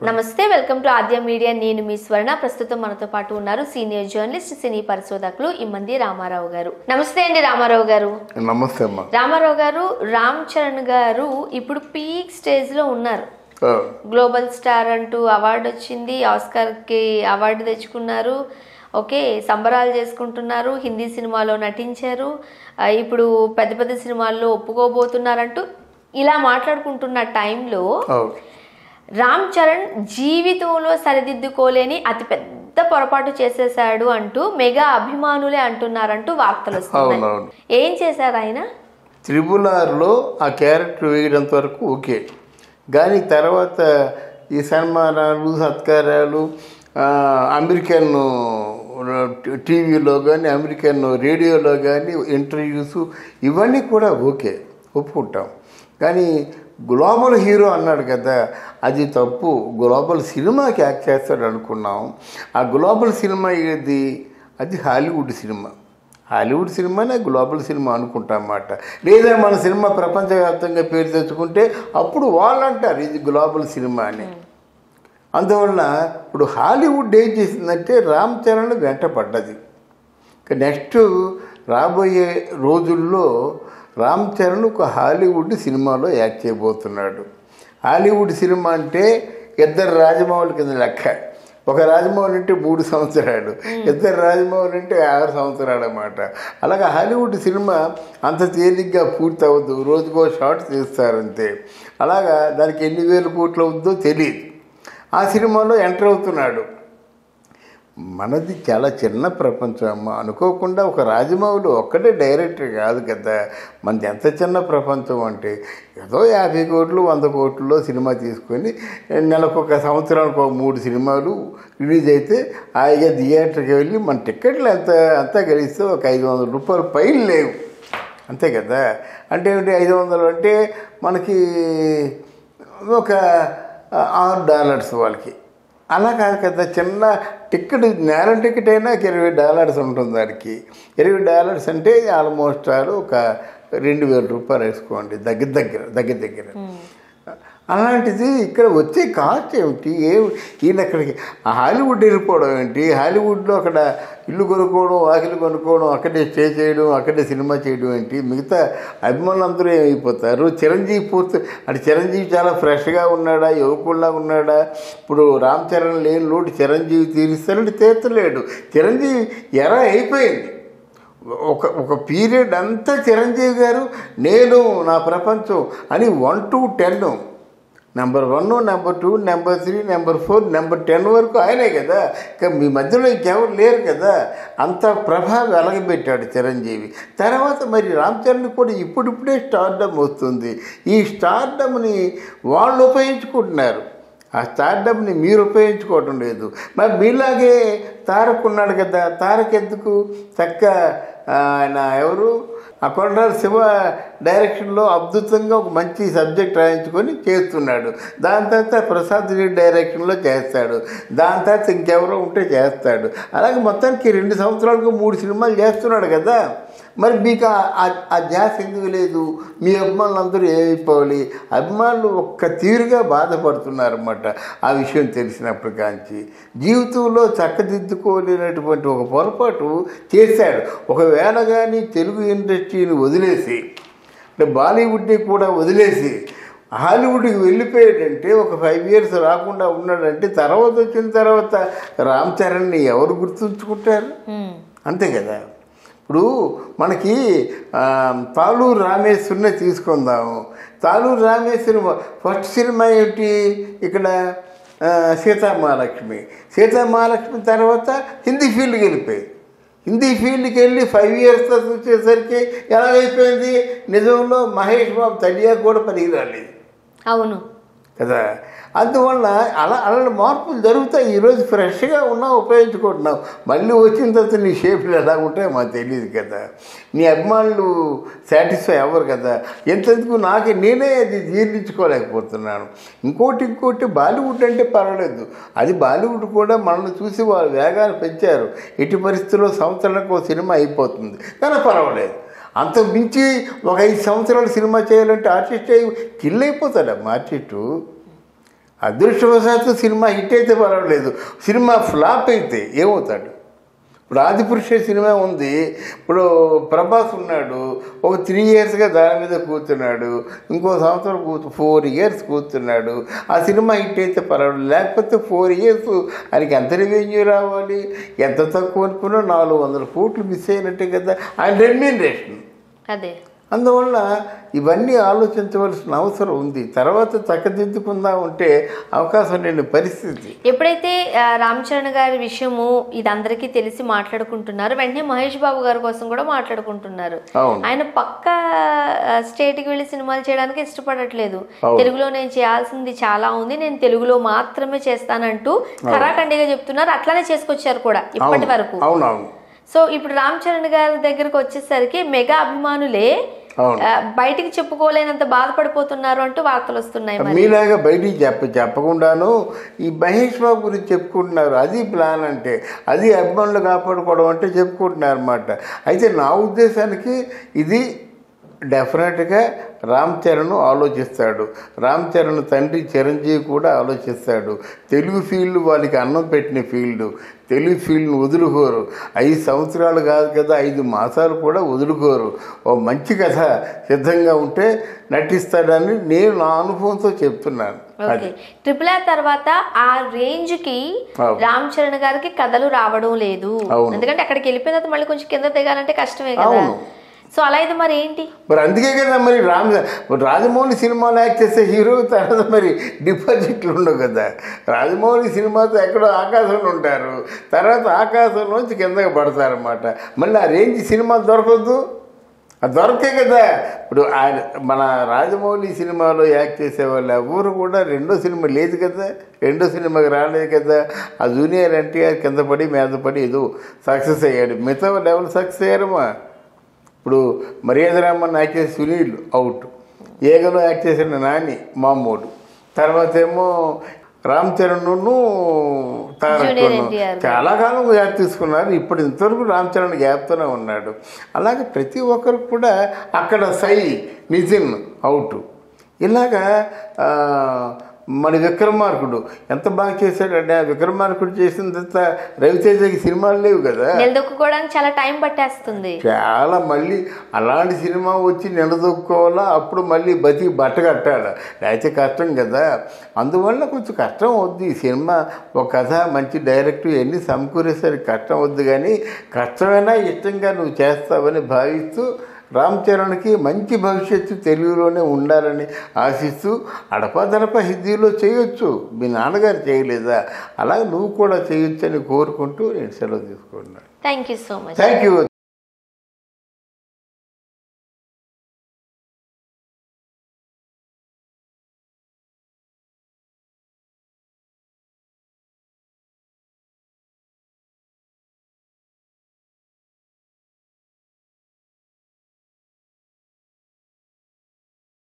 నమస్తే, welcome to Aadya media. నేను మీ స్వర్ణ. ప్రస్తుతం మనతో పాటు ఉన్నారు సీనియర్ జర్నలిస్ట్, సినీ పరిశోధకులు ఇమ్మంది రామారావు గారు. నమస్తే అండి రామారావు గారు. నమస్తే అమ్మా. రామారావు గారు, రామ్ చరణ్ గారు ఇప్పుడు పీక్ స్టేజ్ లో ఉన్నారు. గ్లోబల్ స్టార్ అంటూ అవార్డు వచ్చింది, ఆస్కార్ కి అవార్డు తెచ్చుకున్నారు. ఓకే, సంబరాలు చేసుకుంటున్నారు. హిందీ సినిమాలో నటించారు, ఇప్పుడు పెద్ద పెద్ద సినిమాల్లో ఒప్పుకోబోతున్నారంటూ ఇలా మాట్లాడుకుంటున్న టైంలో రామ్ చరణ్ జీవితంలో సరిదిద్దుకోలేని అతిపెద్ద పొరపాటు చేసేసాడు అంటూ మెగా అభిమానులే అంటున్నారంటూ వార్తలు వస్తున్నాయి. ఏం చేశారు ఆయన? త్రిబుల్-ఆర్లో ఆ క్యారెక్టర్ వేయడంత వరకు ఓకే, కానీ తర్వాత ఈ సన్మానాలు, సత్కారాలు, అమెరికన్ టీవీలో కానీ, అమెరికన్ రేడియోలో కానీ ఇంటర్వ్యూస్, ఇవన్నీ కూడా ఓకే, ఒప్పుకుంటాం. కానీ గ్లోబల్ హీరో అన్నాడు కదా, అది తప్పు. గ్లోబల్ సినిమాకి యాక్ట్ చేస్తాడు అనుకున్నాం. ఆ గ్లోబల్ సినిమా ఏది? అది హాలీవుడ్ సినిమా. హాలీవుడ్ సినిమానే గ్లోబల్ సినిమా అనుకుంటాం అన్నమాట. లేదా మన సినిమా ప్రపంచవ్యాప్తంగా పేరు తెచ్చుకుంటే అప్పుడు వాళ్ళు అంటారు ఇది గ్లోబల్ సినిమా అని. అందువల్ల ఇప్పుడు హాలీవుడ్ ఏం చేసిందంటే రామ్ చరణ్ వెంట పడ్డది. నెక్స్ట్ రాబోయే రోజుల్లో రామ్ చరణ్ ఒక హాలీవుడ్ సినిమాలో యాక్ట్ చేయబోతున్నాడు. హాలీవుడ్ సినిమా అంటే ఇద్దరు రాజమౌళి కింద లెక్క. ఒక రాజమౌళి అంటే 3 సంవత్సరాలు, ఇద్దరు రాజమౌళి అంటే 6 సంవత్సరాలు అన్నమాట. అలాగే హాలీవుడ్ సినిమా అంత తేలిగ్గా పూర్తి అవ్వదు, రోజుకో షాట్ తీస్తారంతే. అలాగా దానికి ఎన్ని వేల కోట్లు అవుద్దో తెలియదు. ఆ సినిమాలో ఎంటర్ అవుతున్నాడు. మనది చాలా చిన్న ప్రపంచం అమ్మ. అనుకోకుండా ఒక రాజమౌళి ఒక్కటే డైరెక్టర్ కాదు కదా, మనది ఎంత చిన్న ప్రపంచం అంటే ఏదో 50 కోట్లు 100 కోట్లలో సినిమా తీసుకొని నెలకొక సంవత్సరానికి 3 సినిమాలు రిలీజ్ అయితే హాయిగా థియేటర్కి వెళ్ళి మన టికెట్లు అంతా కలిస్తే ఒక 500 రూపాయలు పైన లేవు, అంతే కదా. అంటే ఏంటి 500 అంటే మనకి ఒక $6 వాళ్ళకి. అలా కాదు కదా, చిన్న టికెట్, నేరం టికెట్ అయినా $20 ఉంటుంది. దానికి $20 అంటే ఆల్మోస్ట్ ఒక 2000 రూపాయలు వేసుకోండి, దగ్గర. అలాంటిది ఇక్కడ వచ్చే కాస్ట్ ఏమిటి? ఈయన అక్కడికి హాలీవుడ్ వెళ్ళిపోవడం ఏంటి? హాలీవుడ్లో అక్కడ ఇల్లు కొనుక్కోవడం, వాకిలు కొనుక్కోవడం, అక్కడే స్టే చేయడం, అక్కడే సినిమా చేయడం ఏంటి? మిగతా అభిమానులందరూ ఏమైపోతారు? చిరంజీవి చాలా ఫ్రెష్గా ఉన్నాడా, యువకుల్లా ఉన్నాడా? ఇప్పుడు రామ్ చరణ్ లేని లోటు చిరంజీవి తీరుస్తారంటే తీర్చలేడు. చిరంజీవి ఎరా అయిపోయింది. ఒక పీరియడ్ అంతా చిరంజీవి గారు నేను నా ప్రపంచం అని 1 to 10, number 1, number 2, number 3, number 4, number 10 వరకు ఆయనే కదా. ఇంకా మీ మధ్యలో ఇంకెవరు లేరు కదా. అంత ప్రభావం వెలగబెట్టాడు చిరంజీవి. తర్వాత మరి రామ్ చరణ్ కూడా ఇప్పుడిప్పుడే స్టార్డమ్ వస్తుంది. ఈ స్టార్డమ్ని వాళ్ళు ఉపయోగించుకుంటున్నారు, ఆ స్టార్డమ్ని మీరు ఉపయోగించుకోవటం లేదు. మరి మీలాగే తారక్ ఉన్నాడు కదా, తారక్ ఎందుకు ఆయన ఎవరు ఆ కొండల శివ డైరెక్షన్లో అద్భుతంగా ఒక మంచి సబ్జెక్ట్ రాయించుకొని చేస్తున్నాడు. దాని తర్వాత ప్రసాద్ డైరెక్షన్లో చేస్తాడు, దాని తర్వాత ఇంకెవరో ఉంటే చేస్తాడు. అలాగే మొత్తానికి 2 సంవత్సరాలకు 3 సినిమాలు చేస్తున్నాడు కదా. మరి మీకు ఆ ధ్యాస ఎందుకు లేదు? మీ అభిమానులు అందరూ ఏమైపోవాలి? అభిమానులు ఒక్క తీరుగా బాధపడుతున్నారన్నమాట ఆ విషయం తెలిసినప్పటి కాంచి. జీవితంలో చక్కదిద్దుకోలేనటువంటి ఒక పొరపాటు చేశాడు. ఒకవేళ కానీ తెలుగు ఇండస్ట్రీని వదిలేసి, అంటే బాలీవుడ్ని కూడా వదిలేసి హాలీవుడ్కి వెళ్ళిపోయాడంటే, ఒక 5 years రాకుండా ఉన్నాడంటే, తర్వాత వచ్చిన తర్వాత రామ్ చరణ్ని ఎవరు గుర్తుంచుకుంటారు? అంతే కదా. ఇప్పుడు మనకి తాళూరు రామేశ్వరినే తీసుకుందాము. తాళూరు రామేశ్వరి ఫస్ట్ సినిమా ఏంటి? ఇక్కడ సీతామహాలక్ష్మి తర్వాత హిందీ ఫీల్డ్కి వెళ్ళిపోయింది. హిందీ ఫీల్డ్కి వెళ్ళి 5 years వచ్చేసరికి ఎలాగైపోయింది? నిజంలో మహేష్ బాబు తడియా కూడా పనికి రాలేదు. అవును కదా. అందువల్ల అలాంటి మార్పులు జరుగుతాయి. ఈరోజు ఫ్రెష్గా ఉన్నావు, ఉపయోగించుకుంటున్నావు. మళ్ళీ వచ్చిన తర్వాత నీ షేప్లు ఎలా ఉంటాయో మాకు తెలియదు కదా. నీ అభిమానులు సాటిస్ఫై అవ్వరు కదా. ఎంతెందుకు నేనే అది జీర్ణించుకోలేకపోతున్నాను. ఇంకోటి బాలీవుడ్ అంటే పర్వాలేదు, అది బాలీవుడ్ కూడా మనల్ని చూసి వాళ్ళు వేగాలు పెంచారు. ఎట్టి పరిస్థితుల్లో సంవత్సరానికి ఒక సినిమా అయిపోతుంది, కానీ పర్వాలేదు. అంత మించి ఒక 5 సంవత్సరాలు సినిమా చేయాలంటే ఆర్టిస్ట్ కిల్ అయిపోతాడమ్మా ఆర్టిస్టు. అదృష్టవశాత్తు సినిమా హిట్ అయితే పర్వాలేదు, సినిమా ఫ్లాప్ అయితే ఏమవుతాడు? ఇప్పుడు ఆదిపురుష సినిమా ఉంది, ఇప్పుడు ప్రభాస్ ఉన్నాడు, ఒక 3 yearsగా దాని మీద కూర్చున్నాడు, ఇంకో సంవత్సరం 4 years కూర్చున్నాడు, ఆ సినిమా హిట్ అయితే పర్వాలేదు. లేకపోతే 4 years ఆయనకి ఎంత రెవెన్యూ రావాలి? ఎంత తక్కువ అనుకున్నా 400 కోట్లు మిస్ అయినట్టే కదా ఆయన రెమ్యూనరేషన్. అదే, అందువల్ల ఇవన్నీ ఆలోచించవలసిన అవసరం ఉంది. తర్వాత చక్కదిద్దుకుందాం ఉంటే అవకాశం లేని పరిస్థితి. ఎప్పుడైతే రామ్ చరణ్ గారి విషయము ఇది అందరికీ తెలిసి మాట్లాడుకుంటున్నారు, వెంటనే మహేష్ బాబు గారి కోసం కూడా మాట్లాడుకుంటున్నారు. ఆయన పక్క స్టేట్కి వెళ్ళి సినిమాలు చేయడానికి ఇష్టపడట్లేదు. తెలుగులో నేను చేయాల్సింది చాలా ఉంది, నేను తెలుగులో మాత్రమే చేస్తానంటూ ఖరాఖండిగా చెప్తున్నారు. అట్లానే చేసుకొచ్చారు కూడా ఇప్పటి వరకు. అవునవును. సో ఇప్పుడు రామ్ చరణ్ గారి దగ్గరకు వచ్చేసరికి మెగా అభిమానులే బయటికి చెప్పుకోలేనంత బాధపడిపోతున్నారు అంటూ వార్తలు వస్తున్నాయి. మీలాగా బయటికి చెప్పకుండాను ఈ మహేష్ బాబు గురించి చెప్పుకుంటున్నారు. అది ప్లాన్ అంటే, అది అభిమానులు కాపాడుకోవడం అంటే చెప్పుకుంటున్నారు అన్నమాట. అయితే నా ఉద్దేశానికి ఇది డెఫినెట్గా రామ్ చరణ్ ఆలోచిస్తాడు. రామ్ చరణ్ తండ్రి చిరంజీవి కూడా ఆలోచిస్తాడు. తెలుగు ఫీల్డ్ వాళ్ళకి అన్నం పెట్టిన ఫీల్డ్, తెలుగు ఫీల్డ్ని వదులుకోరు. 5 సంవత్సరాలు కాదు కదా, 5 మాసాలు కూడా వదులుకోరు. ఓ మంచి కథ సిద్ధంగా ఉంటే నటిస్తాడని నేను నా అనుభవంతో చెప్తున్నాను. ట్రిపుల్ ఆర్ తర్వాత ఆ రేంజ్ కి రామ్ చరణ్ గారికి కథలు రావడం లేదు. ఎందుకంటే అక్కడికి వెళ్ళిపోయిన తర్వాత మళ్ళీ కొంచెం కింద దిగాలంటే కష్టమే కదా. సో అలా అయితే మరి ఏంటి? మరి అందుకే కదా మరి రాజమౌళి సినిమాలో యాక్ట్ చేసే హీరో తర్వాత మరి డిపాజిట్లు ఉండవు కదా. రాజమౌళి సినిమాతో ఎక్కడో ఆకాశంలో ఉంటారు, తర్వాత ఆకాశంలోంచి కిందకి పడతారన్నమాట. మళ్ళీ ఆ రేంజ్ సినిమా దొరకద్దు, అది దొరకే కదా. ఇప్పుడు ఆయన మన రాజమౌళి సినిమాలో యాక్ట్ చేసేవాళ్ళు ఎవరు కూడా రెండో సినిమా లేదు కదా, రెండో సినిమాకి రాలేదు కదా. ఆ జూనియర్ ఎన్టీఆర్ కింద పడి మీద పడి ఏదో సక్సెస్ అయ్యాడు, మిగతా వాళ్ళు ఎవరు సక్సెస్ అయ్యారమ్మా. ఇప్పుడు మర్యాద రామన్ యాక్ట్ చేసి సునీల్ అవుట్, ఏగలో యాక్ట్ చేసిన నాని మామూలు, తర్వాత ఏమో రామ్ చరణ్ను తారక్ను చాలా కాలం గ్యాప్ తీసుకున్నారు. ఇప్పుడు ఇంతవరకు రామ్ చరణ్ గ్యాప్తోనే ఉన్నాడు. అలాగే ప్రతి ఒక్కరు కూడా అక్కడ సై నితిన్ అవుట్. ఇలాగా మన విక్రమార్కుడు ఎంత బాగా చేశాడంటే, ఆ విక్రమార్కుడు చేసిన తర్వాత రవితేజకి సినిమాలు లేవు కదా, నిలదొక్కుకోవడానికి చాలా టైం పట్టేస్తుంది. చాలా మళ్ళీ అలాంటి సినిమా వచ్చి నిలదొక్కుకోవాలా, అప్పుడు మళ్ళీ బట్ట కట్టాలి, లేకపోతే కష్టం కదా. అందువల్ల కొంచెం కష్టం వద్దు. ఈ సినిమా ఒక కథ మంచి డైరెక్టర్ ఎన్ని సమకూరేసరికి కష్టం వద్దు, కానీ కష్టమైనా ఇష్టంగా నువ్వు చేస్తావని భావిస్తూ రామ్ చరణ్కి మంచి భవిష్యత్తు తెలుగులోనే ఉండాలని ఆశిస్తూ అడపాదడప హిందీలో చేయొచ్చు, మీ నాన్నగారు చేయలేదా, అలాగే నువ్వు కూడా చేయొచ్చు అని కోరుకుంటూ నేను సెలవు తీసుకుంటున్నాను. Thank you so much. Thank you.